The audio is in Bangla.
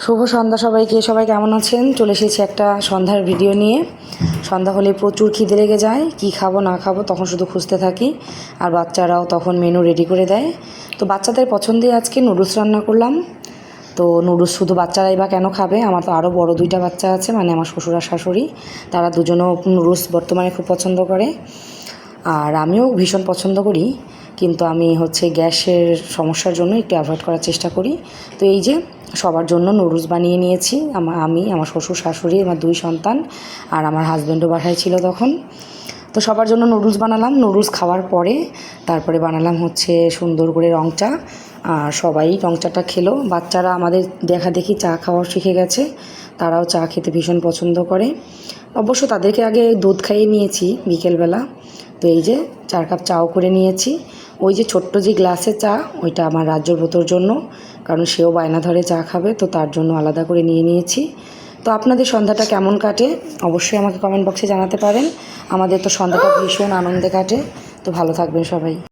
শুভ সন্ধ্যা সবাইকে। সবাই কেমন আছেন? চলে এসেছি একটা সন্ধ্যার ভিডিও নিয়ে। সন্ধ্যা হলে প্রচুর খিদে লেগে যায়, কি খাবো না খাবো তখন শুধু খুঁজতে থাকি, আর বাচ্চারাও তখন মেনু রেডি করে দেয়। তো বাচ্চাদের পছন্দে আজকে নুডলস রান্না করলাম। তো নুডলস শুধু বাচ্চারাই বা কেন খাবে, আমার তো আরও বড় দুইটা বাচ্চা আছে, মানে আমার শ্বশুর আর শাশুড়ি, তারা দুজনেও নুডলস বর্তমানে খুব পছন্দ করে, আর আমিও ভীষণ পছন্দ করি, কিন্তু আমি গ্যাসের সমস্যার জন্য একটু অ্যাভয়েড করার চেষ্টা করি। তো এই যে সবার জন্য নুডলস বানিয়ে নিয়েছি, আমি, আমার শ্বশুর শাশুড়ি, আমার দুই সন্তান, আর আমার হাজব্যান্ডও বাসায় ছিল তখন। তো সবার জন্য নুডলস বানালাম। নুডলস খাওয়ার পরে তারপরে বানালাম সুন্দর করে রং চা, আর সবাই রং চাটা খেলো। বাচ্চারা আমাদের দেখা দেখি চা খাওয়া শিখে গেছে, তারাও চা খেতে ভীষণ পছন্দ করে। অবশ্য তাদেরকে আগে দুধ খাইয়ে নিয়েছি বিকেলবেলা। তো এই যে 4 কাপ চাও করে নিয়েছি। ওই যে ছোট্ট যে গ্লাসে চা, ওইটা আমার রাজ্যব্রতর জন্য, কারণ সেও বায়না ধরে চা খাবে, তো তার জন্য আলাদা করে নিয়ে নিয়েছি। তো আপনাদের সন্ধ্যাটা কেমন কাটে অবশ্যই আমাকে কমেন্ট বক্সে জানাতে পারেন। আমাদের তো সন্ধ্যাটা ভীষণ আনন্দে কাটে। তো ভালো থাকবেন সবাই।